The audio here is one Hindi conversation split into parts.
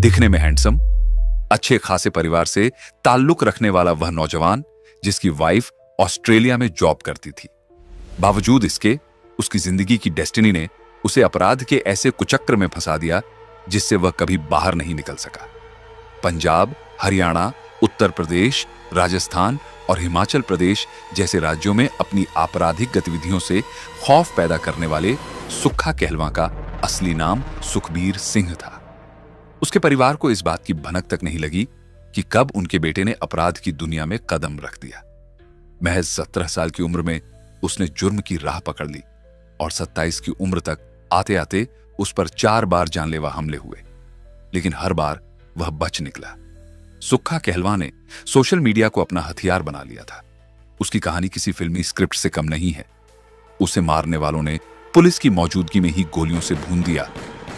दिखने में हैंडसम, अच्छे खासे परिवार से ताल्लुक रखने वाला वह नौजवान जिसकी वाइफ ऑस्ट्रेलिया में जॉब करती थी। बावजूद इसके उसकी जिंदगी की डेस्टिनी ने उसे अपराध के ऐसे कुचक्र में फंसा दिया जिससे वह कभी बाहर नहीं निकल सका। पंजाब, हरियाणा, उत्तर प्रदेश, राजस्थान और हिमाचल प्रदेश जैसे राज्यों में अपनी आपराधिक गतिविधियों से खौफ पैदा करने वाले सुक्खा कहलवां का असली नाम सुखबीर सिंह था। उसके परिवार को इस बात की भनक तक नहीं लगी कि कब उनके बेटे ने अपराध की दुनिया में कदम रख दिया। महज 17 साल की उम्र में उसने जुर्म की राह पकड़ ली और 27 की उम्र तक आते आते उस पर 4 बार जानलेवा हमले हुए, लेकिन हर बार वह बच निकला। सुक्खा कहलवां ने सोशल मीडिया को अपना हथियार बना लिया था। उसकी कहानी किसी फिल्मी स्क्रिप्ट से कम नहीं है। उसे मारने वालों ने पुलिस की मौजूदगी में ही गोलियों से भून दिया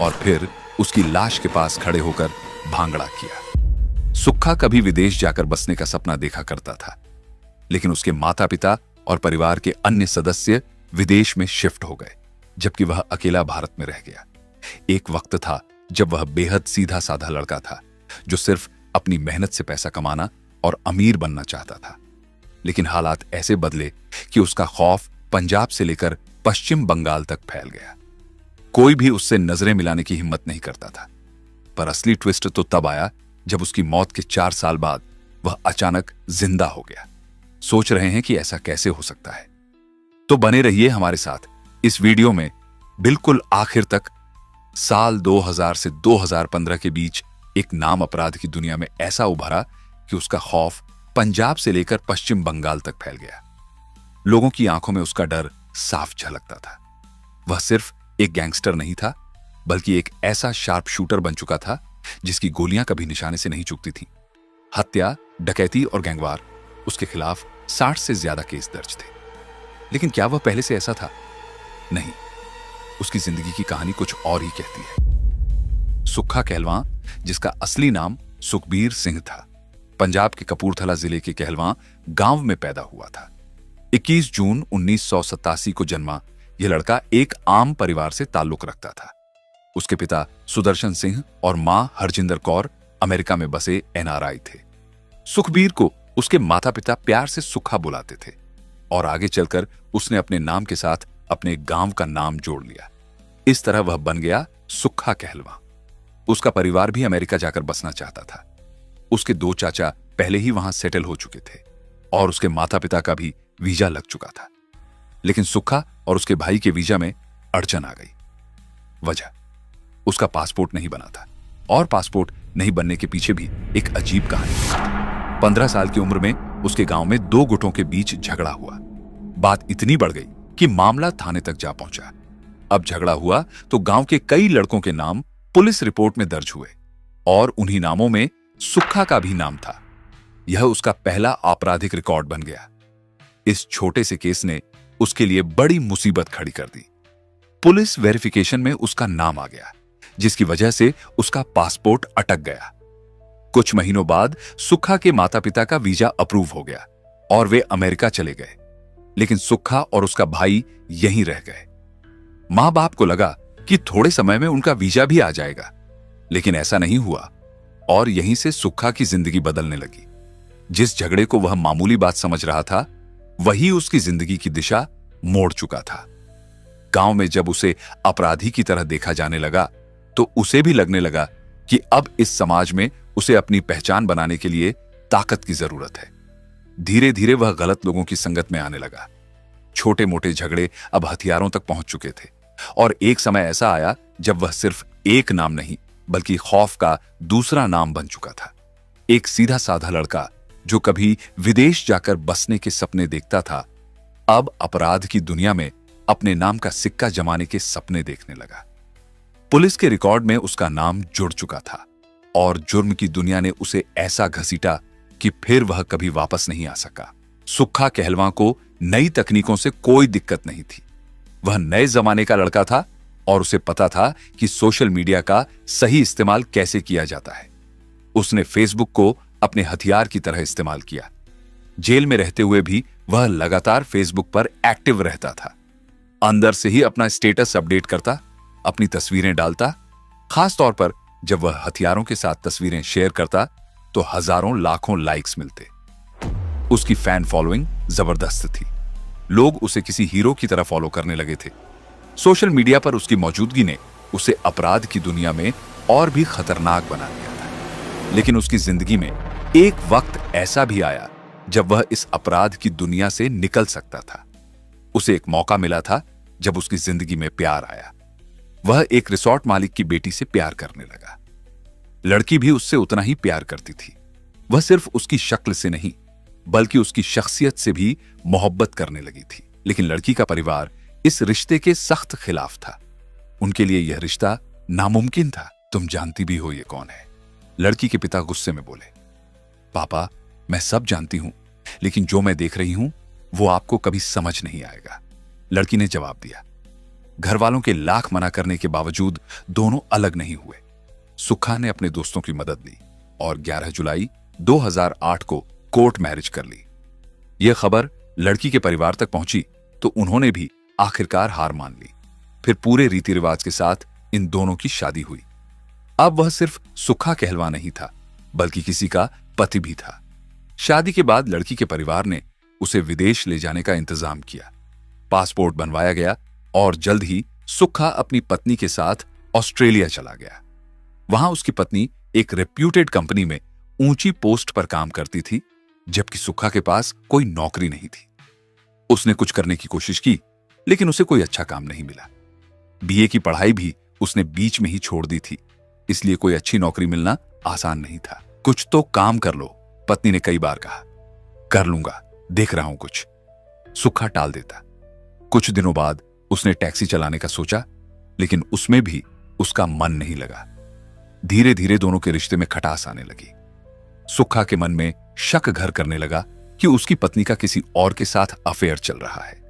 और फिर उसकी लाश के पास खड़े होकर भांगड़ा किया। सुक्खा कभी विदेश जाकर बसने का सपना देखा करता था, लेकिन उसके माता पिता और परिवार के अन्य सदस्य विदेश में शिफ्ट हो गए, जबकि वह अकेला भारत में रह गया। एक वक्त था जब वह बेहद सीधा साधा लड़का था जो सिर्फ अपनी मेहनत से पैसा कमाना और अमीर बनना चाहता था। लेकिन हालात ऐसे बदले कि उसका खौफ पंजाब से लेकर पश्चिम बंगाल तक फैल गया। कोई भी उससे नजरें मिलाने की हिम्मत नहीं करता था। पर असली ट्विस्ट तो तब आया जब उसकी मौत के 4 साल बाद वह अचानक जिंदा हो गया। सोच रहे हैं कि ऐसा कैसे हो सकता है? तो बने रहिए हमारे साथ इस वीडियो में बिल्कुल आखिर तक। साल 2000 से 2015 के बीच एक नाम अपराध की दुनिया में ऐसा उभरा कि उसका खौफ पंजाब से लेकर पश्चिम बंगाल तक फैल गया। लोगों की आंखों में उसका डर साफ झलकता था। वह सिर्फ एक गैंगस्टर नहीं था, बल्कि एक ऐसा शार्प शूटर बन चुका था जिसकी गोलियां कभी निशाने से नहीं चूकती थीं। हत्या, डकैती और गैंगवार, उसके खिलाफ 60 से ज्यादा केस दर्ज थे। लेकिन क्या वह पहले से ऐसा था? नहीं, उसकी जिंदगी की कहानी कुछ और ही कहती है। सुक्खा कहलवां, जिसका असली नाम सुखबीर सिंह था, पंजाब के कपूरथला जिले के कहलवां गांव में पैदा हुआ था। 21 जून 1987 को जन्मा यह लड़का एक आम परिवार से ताल्लुक रखता था। उसके पिता सुदर्शन सिंह और मां हरजिंदर कौर अमेरिका में बसे NRI थे। सुखबीर को उसके माता पिता प्यार से सुक्खा बुलाते थे और आगे चलकर उसने अपने नाम के साथ अपने गांव का नाम जोड़ लिया। इस तरह वह बन गया सुक्खा कहलवां। उसका परिवार भी अमेरिका जाकर बसना चाहता था। उसके 2 चाचा पहले ही वहां सेटल हो चुके थे और उसके माता पिता का भी वीजा लग चुका था। लेकिन सुक्खा और उसके भाई के वीजा में अड़चन आ गई। वजह, उसका पासपोर्ट नहीं बना था और पासपोर्ट नहीं बनने के पीछे भी एक अजीब कहानी थी। 15 साल की उम्र में उसके गांव में 2 गुटों के बीच झगड़ा हुआ। बात इतनी बढ़ गई कि मामला थाने तक जा पहुंचा। अब झगड़ा हुआ तो गांव के कई लड़कों के नाम पुलिस रिपोर्ट में दर्ज हुए और उन्हीं नामों में सुक्खा का भी नाम था। यह उसका पहला आपराधिक रिकॉर्ड बन गया। इस छोटे से केस ने उसके लिए बड़ी मुसीबत खड़ी कर दी। पुलिस वेरिफिकेशन में उसका नाम आ गया, जिसकी वजह से उसका पासपोर्ट अटक गया। कुछ महीनों बाद सुक्खा के माता पिता का वीजा अप्रूव हो गया और वे अमेरिका चले गए। लेकिन सुक्खा और उसका भाई यहीं रह गए। मां बाप को लगा कि थोड़े समय में उनका वीजा भी आ जाएगा, लेकिन ऐसा नहीं हुआ और यहीं से सुक्खा की जिंदगी बदलने लगी। जिस झगड़े को वह मामूली बात समझ रहा था, वही उसकी जिंदगी की दिशा मोड़ चुका था। गांव में जब उसे अपराधी की तरह देखा जाने लगा, तो उसे भी लगने लगा कि अब इस समाज में उसे अपनी पहचान बनाने के लिए ताकत की जरूरत है। धीरे धीरे वह गलत लोगों की संगत में आने लगा। छोटे मोटे झगड़े अब हथियारों तक पहुंच चुके थे और एक समय ऐसा आया जब वह सिर्फ एक नाम नहीं, बल्कि खौफ का दूसरा नाम बन चुका था। एक सीधा साधा लड़का जो कभी विदेश जाकर बसने के सपने देखता था, अब अपराध की दुनिया में अपने नाम का सिक्का जमाने के सपने देखने लगा। पुलिस के रिकॉर्ड में उसका नाम जुड़ चुका था और जुर्म की दुनिया ने उसे ऐसा घसीटा कि फिर वह कभी वापस नहीं आ सका। सुक्खा कहलवां को नई तकनीकों से कोई दिक्कत नहीं थी। वह नए जमाने का लड़का था और उसे पता था कि सोशल मीडिया का सही इस्तेमाल कैसे किया जाता है। उसने फेसबुक को अपने हथियार की तरह इस्तेमाल किया। जेल में रहते हुए भी वह लगातार फेसबुक पर एक्टिव रहता था। अंदर से ही अपना स्टेटस अपडेट करता, अपनी तस्वीरें डालता, खास तौर पर जब वह हथियारों के साथ तस्वीरें शेयर करता तो हजारों लाखों लाइक्स मिलते। उसकी फैन फॉलोइंग जबरदस्त थी। लोग उसे किसी हीरो की तरह फॉलो करने लगे थे। सोशल मीडिया पर उसकी मौजूदगी ने उसे अपराध की दुनिया में और भी खतरनाक बना दिया था। लेकिन उसकी जिंदगी में एक वक्त ऐसा भी आया जब वह इस अपराध की दुनिया से निकल सकता था। उसे एक मौका मिला था जब उसकी जिंदगी में प्यार आया। वह एक रिसोर्ट मालिक की बेटी से प्यार करने लगा। लड़की भी उससे उतना ही प्यार करती थी। वह सिर्फ उसकी शक्ल से नहीं बल्कि उसकी शख्सियत से भी मोहब्बत करने लगी थी। लेकिन लड़की का परिवार इस रिश्ते के सख्त खिलाफ था। उनके लिए यह रिश्ता नामुमकिन था। तुम जानती भी हो ये कौन है? लड़की के पिता गुस्से में बोले। पापा, मैं सब जानती हूं, लेकिन जो मैं देख रही हूं वो आपको कभी समझ नहीं आएगा। लड़की ने जवाब दिया। घर वालों के लाख मना करने के बावजूद दोनों अलग नहीं हुए। सुखा ने अपने दोस्तों की मदद ली और 11 जुलाई 2008 को कोर्ट मैरिज कर ली। यह खबर लड़की के परिवार तक पहुंची तो उन्होंने भी आखिरकार हार मान ली। फिर पूरे रीति रिवाज के साथ इन दोनों की शादी हुई। अब वह सिर्फ सुखा कहलवा नहीं था बल्कि किसी का पति भी था। शादी के बाद लड़की के परिवार ने उसे विदेश ले जाने का इंतजाम किया। पासपोर्ट बनवाया गया और जल्द ही सुखा अपनी पत्नी के साथ ऑस्ट्रेलिया चला गया। वहां उसकी पत्नी एक रेप्यूटेड कंपनी में ऊंची पोस्ट पर काम करती थी, जबकि सुखा के पास कोई नौकरी नहीं थी। उसने कुछ करने की कोशिश की, लेकिन उसे कोई अच्छा काम नहीं मिला। बीए की पढ़ाई भी उसने बीच में ही छोड़ दी थी, इसलिए कोई अच्छी नौकरी मिलना आसान नहीं था। कुछ तो काम कर लो, पत्नी ने कई बार कहा। कर लूंगा, देख रहा हूं कुछ, सुखा टाल देता। कुछ दिनों बाद उसने टैक्सी चलाने का सोचा, लेकिन उसमें भी उसका मन नहीं लगा। धीरे धीरे दोनों के रिश्ते में खटास आने लगी। सुखा के मन में शक घर करने लगा कि उसकी पत्नी का किसी और के साथ अफेयर चल रहा है।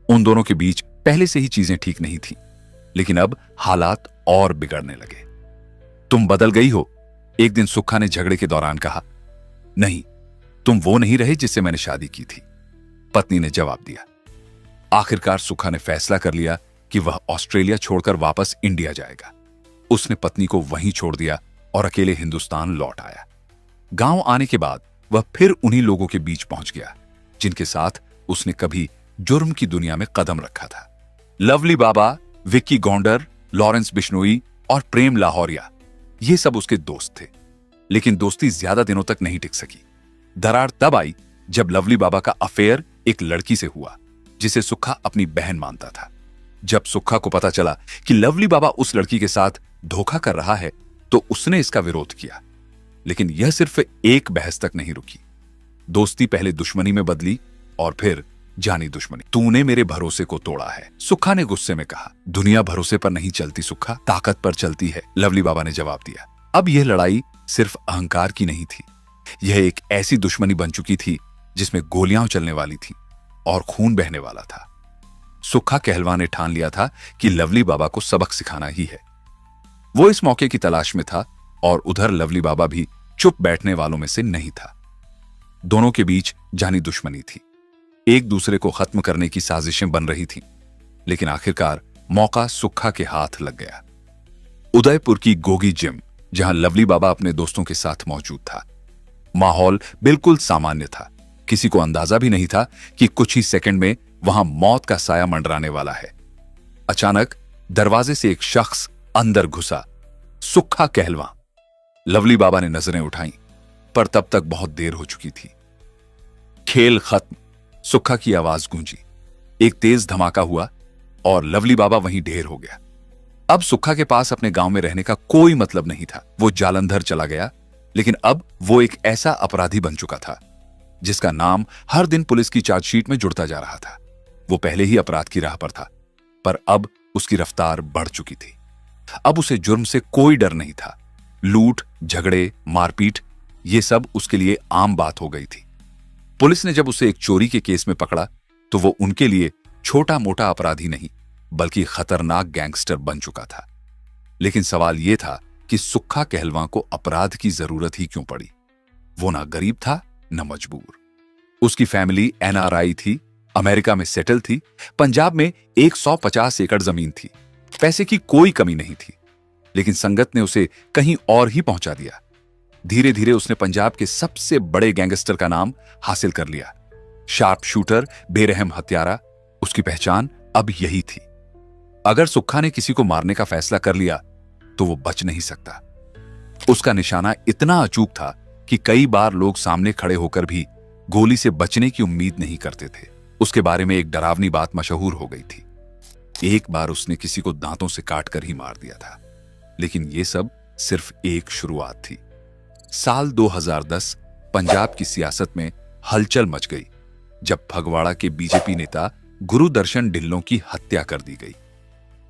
उन दोनों के बीच पहले से ही चीजें ठीक नहीं थी, लेकिन अब हालात और बिगड़ने लगे। तुम बदल गई हो, एक दिन सुखा ने झगड़े के दौरान कहा। नहीं, तुम वो नहीं रहे जिससे मैंने शादी की थी, पत्नी ने जवाब दिया। आखिरकार सुखा ने फैसला कर लिया कि वह ऑस्ट्रेलिया छोड़कर वापस इंडिया जाएगा। उसने पत्नी को वहीं छोड़ दिया और अकेले हिंदुस्तान लौट आया। गांव आने के बाद वह फिर उन्हीं लोगों के बीच पहुंच गया जिनके साथ उसने कभी जुर्म की दुनिया में कदम रखा था। लवली बाबा, विक्की गौंडर, लॉरेंस बिश्नोई और प्रेम लाहौरिया, ये सब उसके दोस्त थे। लेकिन दोस्ती ज्यादा दिनों तक नहीं टिक सकी। दरार तब आई जब लवली बाबा का अफेयर एक लड़की से हुआ जिसे सुखा अपनी बहन मानता था। जब सुखा को पता चला कि लवली बाबा उस लड़की के साथ धोखा कर रहा है तो उसने इसका विरोध किया। लेकिन यह सिर्फ एक बहस तक नहीं रुकी। दोस्ती पहले दुश्मनी में बदली और फिर जानी दुश्मनी। तूने मेरे भरोसे को तोड़ा है, सुखा ने गुस्से में कहा। दुनिया भरोसे पर नहीं चलती सुखा, ताकत पर चलती है, लवली बाबा ने जवाब दिया। अब यह लड़ाई सिर्फ अहंकार की नहीं थी, यह एक ऐसी दुश्मनी बन चुकी थी जिसमें गोलियां चलने वाली थी और खून बहने वाला था। सुखा कहलवा ने ठान लिया था कि लवली बाबा को सबक सिखाना ही है। वो इस मौके की तलाश में था और उधर लवली बाबा भी चुप बैठने वालों में से नहीं था। दोनों के बीच जानी दुश्मनी थी, एक दूसरे को खत्म करने की साजिशें बन रही थीं, लेकिन आखिरकार मौका सुखा के हाथ लग गया। उदयपुर की गोगी जिम, जहां लवली बाबा अपने दोस्तों के साथ मौजूद था। माहौल बिल्कुल सामान्य था, किसी को अंदाजा भी नहीं था कि कुछ ही सेकंड में वहां मौत का साया मंडराने वाला है। अचानक दरवाजे से एक शख्स अंदर घुसा, सुखा कहलवा। लवली बाबा ने नजरें उठाईं, पर तब तक बहुत देर हो चुकी थी। खेल खत्म, सुखा की आवाज गूंजी। एक तेज धमाका हुआ और लवली बाबा वहीं ढेर हो गया। अब सुखा के पास अपने गांव में रहने का कोई मतलब नहीं था। वो जालंधर चला गया, लेकिन अब वो एक ऐसा अपराधी बन चुका था जिसका नाम हर दिन पुलिस की चार्जशीट में जुड़ता जा रहा था। वो पहले ही अपराध की राह पर था, पर अब उसकी रफ्तार बढ़ चुकी थी। अब उसे जुर्म से कोई डर नहीं था। लूट, झगड़े, मारपीट, ये सब उसके लिए आम बात हो गई थी। पुलिस ने जब उसे एक चोरी के केस में पकड़ा तो वो उनके लिए छोटा मोटा अपराधी नहीं बल्कि खतरनाक गैंगस्टर बन चुका था। लेकिन सवाल यह था कि सुखा कहलवा को अपराध की जरूरत ही क्यों पड़ी? वो ना गरीब था न मजबूर। उसकी फैमिली एनआरआई थी, अमेरिका में सेटल थी, पंजाब में 150 एकड़ जमीन थी, पैसे की कोई कमी नहीं थी। लेकिन संगत ने उसे कहीं और ही पहुंचा दिया। धीरे धीरे उसने पंजाब के सबसे बड़े गैंगस्टर का नाम हासिल कर लिया। शार्प शूटर, बेरहम हत्यारा, उसकी पहचान अब यही थी। अगर सुक्खा ने किसी को मारने का फैसला कर लिया तो वो बच नहीं सकता। उसका निशाना इतना अचूक था कि कई बार लोग सामने खड़े होकर भी गोली से बचने की उम्मीद नहीं करते थे। उसके बारे में एक डरावनी बात मशहूर हो गई थी। एक बार उसने किसी को दांतों से काटकर ही मार दिया था। लेकिन यह सब सिर्फ एक शुरुआत थी। साल 2010 पंजाब की सियासत में हलचल मच गई जब फगवाड़ा के बीजेपी नेता गुरुदर्शन ढिल्लों की हत्या कर दी गई।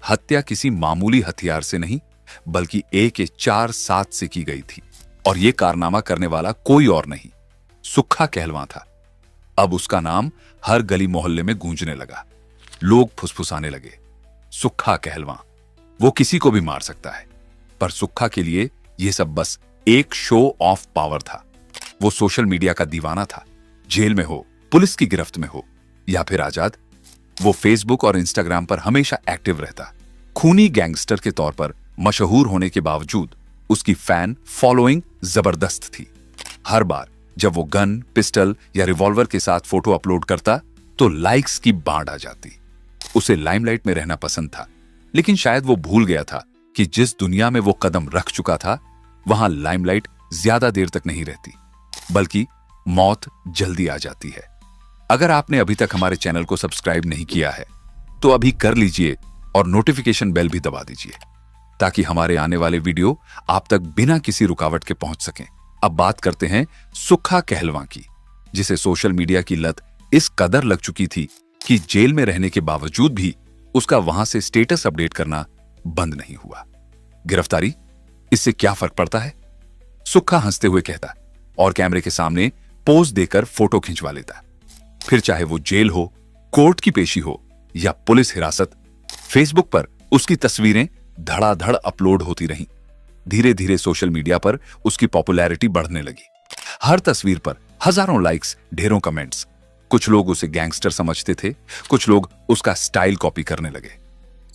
हत्या किसी मामूली हथियार से नहीं बल्कि AK-47 से की गई थी और यह कारनामा करने वाला कोई और नहीं, सुक्खा कहलवां था। अब उसका नाम हर गली मोहल्ले में गूंजने लगा। लोग फुसफुसाने लगे, सुक्खा कहलवां, वो किसी को भी मार सकता है। पर सुक्खा के लिए यह सब बस एक शो ऑफ पावर था। वो सोशल मीडिया का दीवाना था। जेल में हो, पुलिस की गिरफ्त में हो या फिर आजाद, वो फेसबुक और इंस्टाग्राम पर हमेशा एक्टिव रहता। खूनी गैंगस्टर के तौर पर मशहूर होने के बावजूद उसकी फैन फॉलोइंग जबरदस्त थी। हर बार जब वो गन, पिस्टल या रिवॉल्वर के साथ फोटो अपलोड करता तो लाइक्स की बाढ़ आ जाती। उसे लाइमलाइट में रहना पसंद था, लेकिन शायद वो भूल गया था कि जिस दुनिया में वो कदम रख चुका था वहां लाइमलाइट ज्यादा देर तक नहीं रहती, बल्कि मौत जल्दी आ जाती है। अगर आपने अभी तक हमारे चैनल को सब्सक्राइब नहीं किया है तो अभी कर लीजिए और नोटिफिकेशन बेल भी दबा दीजिए ताकि हमारे आने वाले वीडियो आप तक बिना किसी रुकावट के पहुंच सकें। अब बात करते हैं सुक्खा कहलवां की, जिसे सोशल मीडिया की लत इस कदर लग चुकी थी कि जेल में रहने के बावजूद भी उसका वहां से स्टेटस अपडेट करना बंद नहीं हुआ। गिरफ्तारी, इससे क्या फर्क पड़ता है? सुक्खा हंसते हुए कहता और कैमरे के सामने पोज देकर फोटो खिंचवा लेता। फिर चाहे वो जेल हो, कोर्ट की पेशी हो या पुलिस हिरासत, फेसबुक पर उसकी तस्वीरें धड़ाधड़ अपलोड होती रहीं। धीरे धीरे सोशल मीडिया पर उसकी पॉपुलैरिटी बढ़ने लगी। हर तस्वीर पर हजारों लाइक्स, ढेरों कमेंट्स। कुछ लोग उसे गैंगस्टर समझते थे, कुछ लोग उसका स्टाइल कॉपी करने लगे।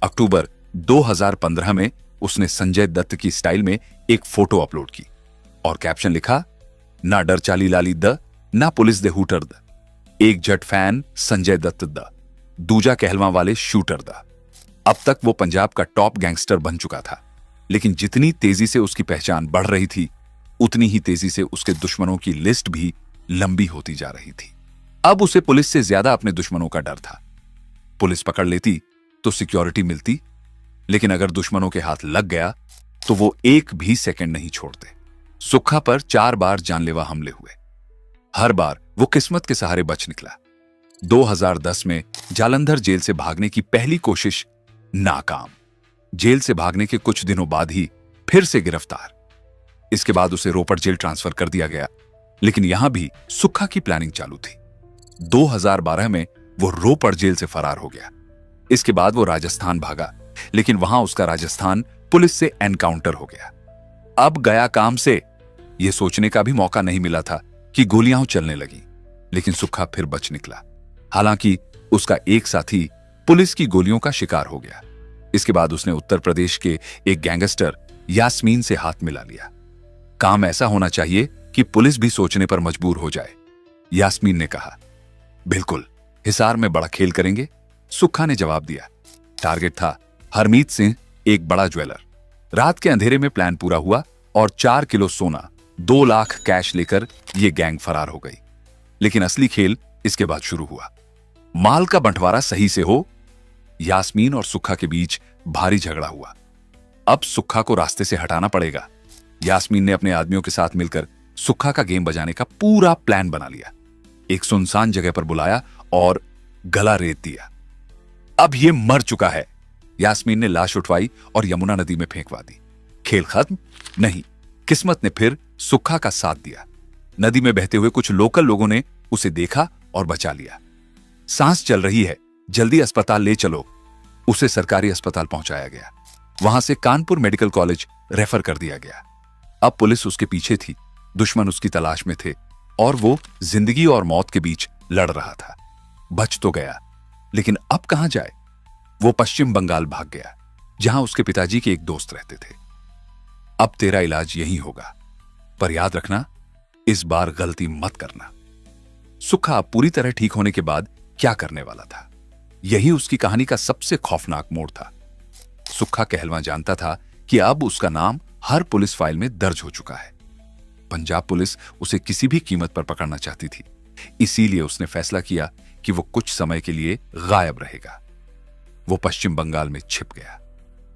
अक्टूबर 2015 में उसने संजय दत्त की स्टाइल में एक फोटो अपलोड की और कैप्शन लिखा, ना डर चाली लाली द, ना पुलिस दे हूटर द, एक जट फैन संजय दत्त द, दूजा कहलवां वाले शूटर द। अब तक वो पंजाब का टॉप गैंगस्टर बन चुका था, लेकिन जितनी तेजी से उसकी पहचान बढ़ रही थी उतनी ही तेजी से उसके दुश्मनों की लिस्ट भी लंबी होती जा रही थी। अब उसे पुलिस से ज्यादा अपने दुश्मनों का डर था। पुलिस पकड़ लेती तो सिक्योरिटी मिलती, लेकिन अगर दुश्मनों के हाथ लग गया तो वो एक भी सेकंड नहीं छोड़ते। सुक्खा पर 4 बार जानलेवा हमले हुए। हर बार वो किस्मत के सहारे बच निकला। 2010 में जालंधर जेल से भागने की पहली कोशिश नाकाम। जेल से भागने के कुछ दिनों बाद ही फिर से गिरफ्तार। इसके बाद उसे रोपड़ जेल ट्रांसफर कर दिया गया, लेकिन यहां भी सुक्खा की प्लानिंग चालू थी। 2012 में वो रोपड़ जेल से फरार हो गया। इसके बाद वो राजस्थान भागा, लेकिन वहां उसका राजस्थान पुलिस से एनकाउंटर हो गया। अब गया काम से, यह सोचने का भी मौका नहीं मिला था कि गोलियां चलने लगी, लेकिन सुक्खा फिर बच निकला। हालांकि उसका एक साथी पुलिस की गोलियों का शिकार हो गया। इसके बाद उसने उत्तर प्रदेश के एक गैंगस्टर यास्मीन से हाथ मिला लिया। काम ऐसा होना चाहिए कि पुलिस भी सोचने पर मजबूर हो जाए, यास्मीन ने कहा। बिल्कुल, हिसार में बड़ा खेल करेंगे, सुक्खा ने जवाब दिया। टारगेट था हरमीत सिंह, एक बड़ा ज्वेलर। रात के अंधेरे में प्लान पूरा हुआ और 4 किलो सोना, 2 लाख कैश लेकर यह गैंग फरार हो गई। लेकिन असली खेल इसके बाद शुरू हुआ। माल का बंटवारा सही से हो, यास्मीन और सुक्खा के बीच भारी झगड़ा हुआ। अब सुक्खा को रास्ते से हटाना पड़ेगा। यास्मीन ने अपने आदमियों के साथ मिलकर सुक्खा का गेम बजाने का पूरा प्लान बना लिया। एक सुनसान जगह पर बुलाया और गला रेत दिया। अब यह मर चुका है। यास्मीन ने लाश उठवाई और यमुना नदी में फेंकवा दी। खेल खत्म? नहीं, किस्मत ने फिर सुक्खा का साथ दिया। नदी में बहते हुए कुछ लोकल लोगों ने उसे देखा और बचा लिया। सांस चल रही है, जल्दी अस्पताल ले चलो। उसे सरकारी अस्पताल पहुंचाया गया। वहां से कानपुर मेडिकल कॉलेज रेफर कर दिया गया। अब पुलिस उसके पीछे थी, दुश्मन उसकी तलाश में थे और वो जिंदगी और मौत के बीच लड़ रहा था। बच तो गया, लेकिन अब कहां जाए? वो पश्चिम बंगाल भाग गया, जहां उसके पिताजी के एक दोस्त रहते थे। अब तेरा इलाज यही होगा, पर याद रखना इस बार गलती मत करना। सुखा पूरी तरह ठीक होने के बाद क्या करने वाला था, यही उसकी कहानी का सबसे खौफनाक मोड़ था। सुखा कहलवां जानता था कि अब उसका नाम हर पुलिस फाइल में दर्ज हो चुका है। पंजाब पुलिस उसे किसी भी कीमत पर पकड़ना चाहती थी, इसीलिए उसने फैसला किया कि वो कुछ समय के लिए गायब रहेगा। वो पश्चिम बंगाल में छिप गया,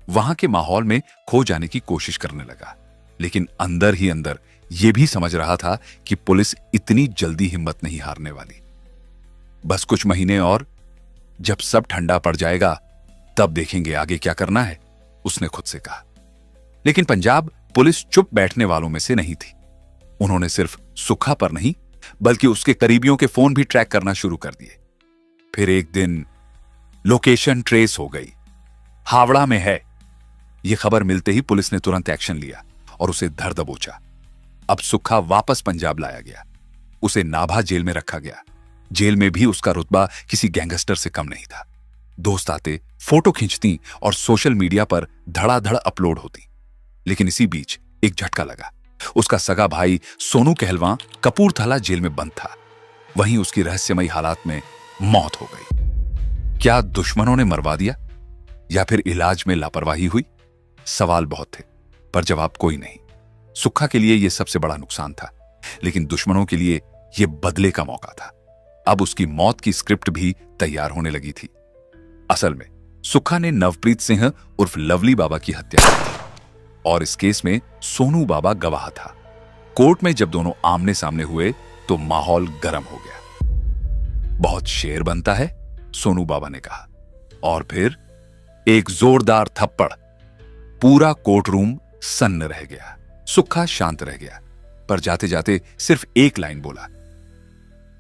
वहां के माहौल में खो जाने की कोशिश करने लगा, लेकिन अंदर ही अंदर यह भी समझ रहा था कि पुलिस इतनी जल्दी हिम्मत नहीं हारने वाली। बस कुछ महीने और, जब सब ठंडा पड़ जाएगा तब देखेंगे आगे क्या करना है, उसने खुद से कहा। लेकिन पंजाब पुलिस चुप बैठने वालों में से नहीं थी। उन्होंने सिर्फ सुखा पर नहीं बल्कि उसके करीबियों के फोन भी ट्रैक करना शुरू कर दिए। फिर एक दिन लोकेशन ट्रेस हो गई, हावड़ा में है। यह खबर मिलते ही पुलिस ने तुरंत एक्शन लिया और उसे धर दबोचा। अब सुखा वापस पंजाब लाया गया, उसे नाभा जेल में रखा गया। जेल में भी उसका रुतबा किसी गैंगस्टर से कम नहीं था। दोस्त आते, फोटो खींचती और सोशल मीडिया पर धड़ाधड़ अपलोड होती। लेकिन इसी बीच एक झटका लगा। उसका सगा भाई सोनू कहलवां कपूरथला जेल में बंद था। वहीं उसकी रहस्यमयी हालात में मौत हो गई। क्या दुश्मनों ने मरवा दिया या फिर इलाज में लापरवाही हुई? सवाल बहुत थे पर जवाब कोई नहीं। सुखा के लिए यह सबसे बड़ा नुकसान था, लेकिन दुश्मनों के लिए यह बदले का मौका था। अब उसकी मौत की स्क्रिप्ट भी तैयार होने लगी थी। असल में सुखा ने नवप्रीत सिंह उर्फ लवली बाबा की हत्या की थी और इस केस में सोनू बाबा गवाह था। कोर्ट में जब दोनों आमने सामने हुए तो माहौल गर्म हो गया। बहुत शेर बनता है, सोनू बाबा ने कहा, और फिर एक जोरदार थप्पड़। पूरा कोर्ट रूम सन्न रह गया। सुखा शांत रह गया, पर जाते जाते सिर्फ एक लाइन बोला,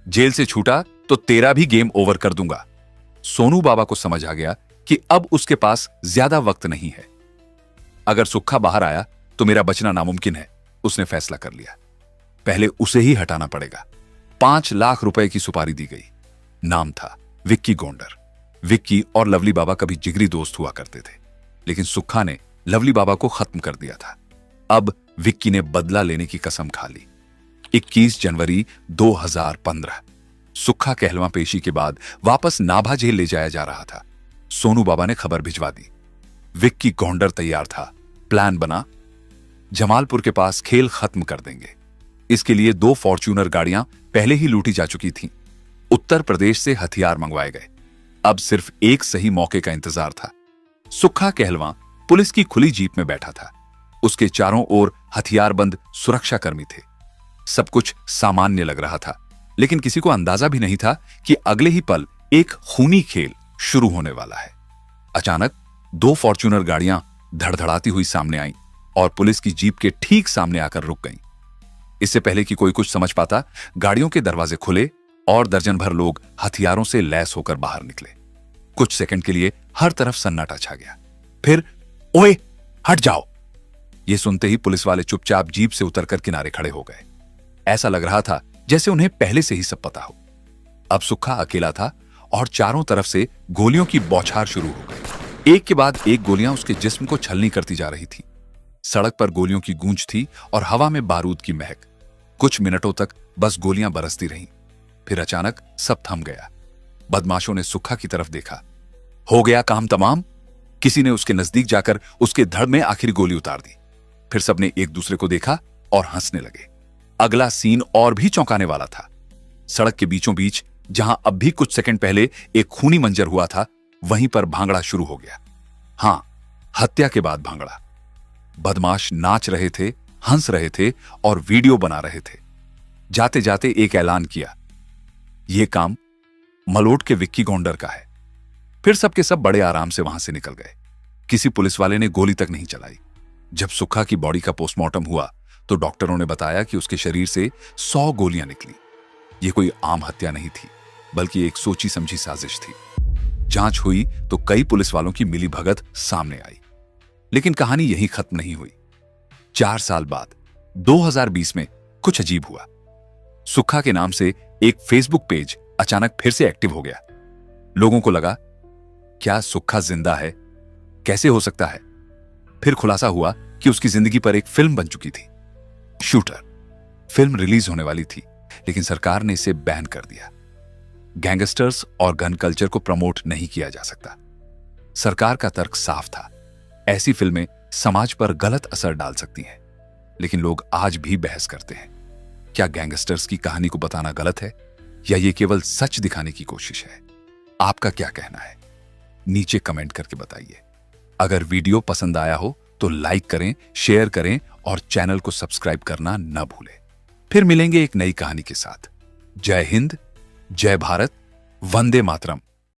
जेल से छूटा तो तेरा भी गेम ओवर कर दूंगा। सोनू बाबा को समझ आ गया कि अब उसके पास ज्यादा वक्त नहीं है। अगर सुखा बाहर आया तो मेरा बचना नामुमकिन है, उसने फैसला कर लिया। पहले उसे ही हटाना पड़ेगा। 5 लाख रुपए की सुपारी दी गई। नाम था विक्की गोंडर। विक्की और लवली बाबा कभी जिगरी दोस्त हुआ करते थे, लेकिन सुखा ने लवली बाबा को खत्म कर दिया था। अब विक्की ने बदला लेने की कसम खा ली। 21 जनवरी 2015 सुखा कहलवां पेशी के बाद वापस नाभा जेल ले जाया जा रहा था। सोनू बाबा ने खबर भिजवा दी। विक्की गोंडर तैयार था। प्लान बना, जमालपुर के पास खेल खत्म कर देंगे। इसके लिए 2 फॉर्च्यूनर गाड़ियां पहले ही लूटी जा चुकी थीं। उत्तर प्रदेश से हथियार मंगवाए गए। अब सिर्फ एक सही मौके का इंतजार था। सुखा कहलवां पुलिस की खुली जीप में बैठा था। उसके चारों ओर हथियारबंद सुरक्षाकर्मी थे। सब कुछ सामान्य लग रहा था, लेकिन किसी को अंदाजा भी नहीं था कि अगले ही पल एक खूनी खेल शुरू होने वाला है। अचानक 2 फॉर्च्यूनर गाड़ियां धड़धड़ाती हुई सामने आईं और पुलिस की जीप के ठीक सामने आकर रुक गईं। इससे पहले कि कोई कुछ समझ पाता, गाड़ियों के दरवाजे खुले और दर्जन भर लोग हथियारों से लैस होकर बाहर निकले। कुछ सेकंड के लिए हर तरफ सन्नाटा छा गया। फिर, ओए, हट जाओ! यह सुनते ही पुलिस वाले चुपचाप जीप से उतरकर किनारे खड़े हो गए। ऐसा लग रहा था जैसे उन्हें पहले से ही सब पता हो। अब सुखा अकेला था और चारों तरफ से गोलियों की बौछार शुरू हो गई। एक के बाद एक गोलियां उसके जिस्म को छलनी करती जा रही थी। सड़क पर गोलियों की गूंज थी और हवा में बारूद की महक। कुछ मिनटों तक बस गोलियां बरसती रहीं। फिर अचानक सब थम गया। बदमाशों ने सुखा की तरफ देखा। हो गया काम तमाम। किसी ने उसके नजदीक जाकर उसके धड़ में आखिरी गोली उतार दी। फिर सबने एक दूसरे को देखा और हंसने लगे। अगला सीन और भी चौंकाने वाला था। सड़क के बीचों बीच, जहां अब भी कुछ सेकंड पहले एक खूनी मंजर हुआ था, वहीं पर भांगड़ा शुरू हो गया। हां, हत्या के बाद भांगड़ा। बदमाश नाच रहे थे, हंस रहे थे और वीडियो बना रहे थे। जाते जाते एक ऐलान किया, यह काम मलोट के विक्की गोंडर का है। फिर सबके सब बड़े आराम से वहां से निकल गए। किसी पुलिस वाले ने गोली तक नहीं चलाई। जब सुखा की बॉडी का पोस्टमार्टम हुआ तो डॉक्टरों ने बताया कि उसके शरीर से 100 गोलियां निकली। यह कोई आम हत्या नहीं थी, बल्कि एक सोची समझी साजिश थी। जांच हुई तो कई पुलिस वालों की मिलीभगत सामने आई। लेकिन कहानी यहीं खत्म नहीं हुई। 4 साल बाद 2020 में कुछ अजीब हुआ। सुखा के नाम से एक फेसबुक पेज अचानक फिर से एक्टिव हो गया। लोगों को लगा, क्या सुखा जिंदा है? कैसे हो सकता है? फिर खुलासा हुआ कि उसकी जिंदगी पर एक फिल्म बन चुकी थी, शूटर। फिल्म रिलीज होने वाली थी, लेकिन सरकार ने इसे बैन कर दिया। गैंगस्टर्स और गन कल्चर को प्रमोट नहीं किया जा सकता। सरकार का तर्क साफ था, ऐसी फिल्में समाज पर गलत असर डाल सकती हैं। लेकिन लोग आज भी बहस करते हैं, क्या गैंगस्टर्स की कहानी को बताना गलत है या ये केवल सच दिखाने की कोशिश है? आपका क्या कहना है? नीचे कमेंट करके बताइए। अगर वीडियो पसंद आया हो तो लाइक करें, शेयर करें और चैनल को सब्सक्राइब करना न भूलें। फिर मिलेंगे एक नई कहानी के साथ। जय हिंद, जय भारत, वंदे मातरम।